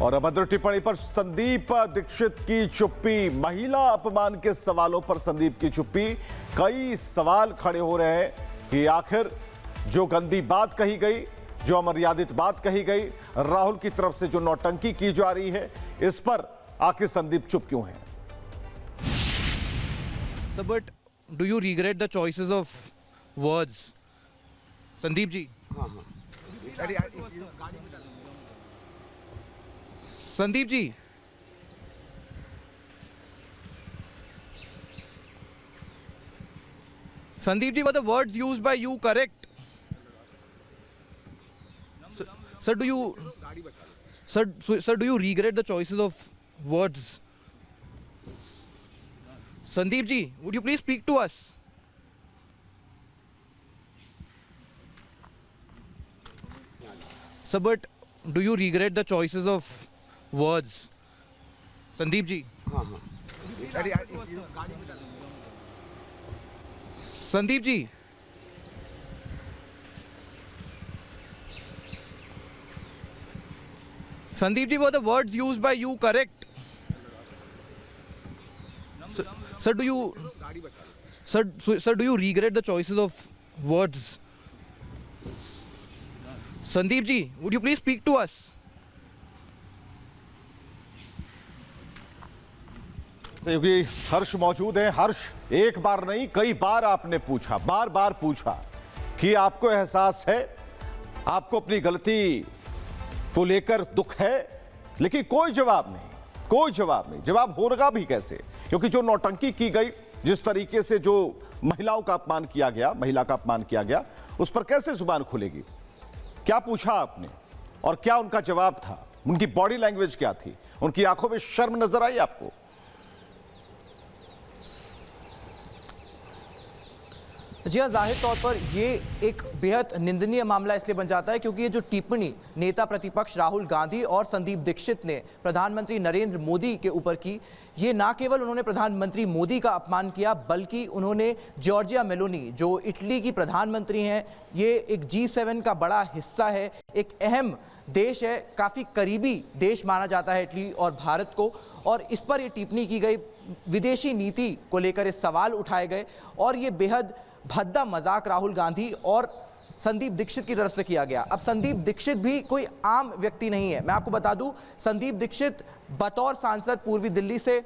और अभद्र टिप्पणी पर संदीप दीक्षित की चुप्पी, महिला अपमान के सवालों पर संदीप की चुप्पी। कई सवाल खड़े हो रहे हैं कि आखिर जो गंदी बात कही गई, जो अमर्यादित बात कही गई, राहुल की तरफ से जो नौटंकी की जा रही है, इस पर आखिर संदीप चुप क्यों है? So, but do you regret the choices of words, Sandeep ji? Sandeep ji, Sandeep ji, were the words used by you correct? Sir, do you regret the choices of words? Sandeep ji, would you please speak to us? Sir, but do you regret the choices of words? Sandeep ji. Sandeep ji. Sandeep ji, were the words used by you correct? Sir, do you regret the choices of words? Sandeep ji, would you please speak to us? क्योंकि हर्ष मौजूद है। हर्ष, एक बार नहीं कई बार आपने पूछा, बार बार पूछा कि आपको एहसास है, आपको अपनी गलती को लेकर दुख है, लेकिन कोई जवाब नहीं, कोई जवाब नहीं। जवाब होगा भी कैसे? क्योंकि जो नौटंकी की गई, जिस तरीके से जो महिलाओं का अपमान किया गया, महिला का अपमान किया गया, उस पर कैसे जुबान खुलेगी? क्या पूछा आपने और क्या उनका जवाब था? उनकी बॉडी लैंग्वेज क्या थी? उनकी आंखों में शर्म नजर आई आपको? जी हाँ, जाहिर तौर पर ये एक बेहद निंदनीय मामला इसलिए बन जाता है क्योंकि ये जो टिप्पणी नेता प्रतिपक्ष राहुल गांधी और संदीप दीक्षित ने प्रधानमंत्री नरेंद्र मोदी के ऊपर की, ये ना केवल उन्होंने प्रधानमंत्री मोदी का अपमान किया, बल्कि उन्होंने जॉर्जिया मेलोनी, जो इटली की प्रधानमंत्री हैं, ये एक G7 का बड़ा हिस्सा है, एक अहम देश है, काफ़ी करीबी देश माना जाता है इटली और भारत को, और इस पर ये टिप्पणी की गई। विदेशी नीति को लेकर ये सवाल उठाए गए और ये बेहद भद्दा मजाक राहुल गांधी और संदीप दीक्षित की तरफ से किया गया। अब संदीप दीक्षित भी कोई आम व्यक्ति नहीं है। मैं आपको बता दूं, संदीप दीक्षित बतौर सांसद पूर्वी दिल्ली से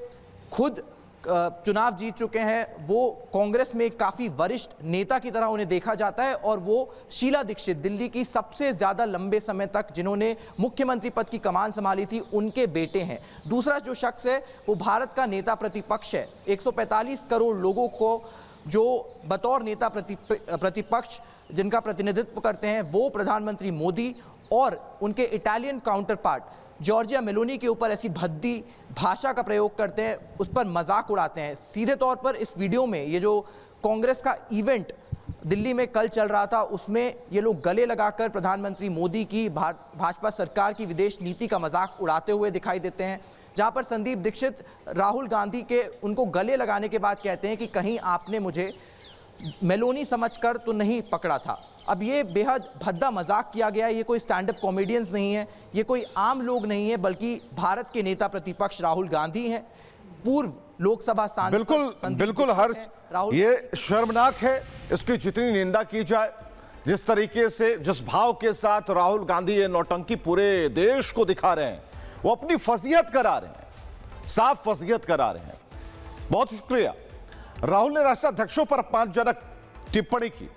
खुद चुनाव जीत चुके हैं। वो कांग्रेस में काफ़ी वरिष्ठ नेता की तरह उन्हें देखा जाता है और वो शीला दीक्षित, दिल्ली की सबसे ज़्यादा लंबे समय तक जिन्होंने मुख्यमंत्री पद की कमान संभाली थी, उनके बेटे हैं। दूसरा जो शख्स है वो भारत का नेता प्रतिपक्ष है। 145 करोड़ लोगों को जो बतौर नेता प्रतिपक्ष जिनका प्रतिनिधित्व करते हैं, वो प्रधानमंत्री मोदी और उनके Italian counter part Giorgia Meloni के ऊपर ऐसी भद्दी भाषा का प्रयोग करते हैं, उस पर मजाक उड़ाते हैं। सीधे तौर पर इस वीडियो में ये जो कांग्रेस का इवेंट दिल्ली में कल चल रहा था, उसमें ये लोग गले लगाकर प्रधानमंत्री मोदी की भाजपा सरकार की विदेश नीति का मजाक उड़ाते हुए दिखाई देते हैं, जहां पर संदीप दीक्षित राहुल गांधी के उनको गले लगाने के बाद कहते हैं कि कहीं आपने मुझे मेलोनी समझकर तो नहीं पकड़ा था। अब ये बेहद भद्दा मजाक किया गया है। ये कोई स्टैंड अप कॉमेडियंस नहीं है, ये कोई आम लोग नहीं है, बल्कि भारत के नेता प्रतिपक्ष राहुल गांधी हैं, पूर्व लोकसभा सांसद। बिल्कुल हर्ष, ये शर्मनाक है। इसकी जितनी निंदा की जाए, जिस तरीके से, जिस भाव के साथ राहुल गांधी ये नौटंकी पूरे देश को दिखा रहे हैं, वो अपनी फजीहत करा रहे हैं, साफ फजीहत करा रहे हैं। बहुत शुक्रिया। राहुल ने राष्ट्राध्यक्षों पर अपमानजनक टिप्पणी की।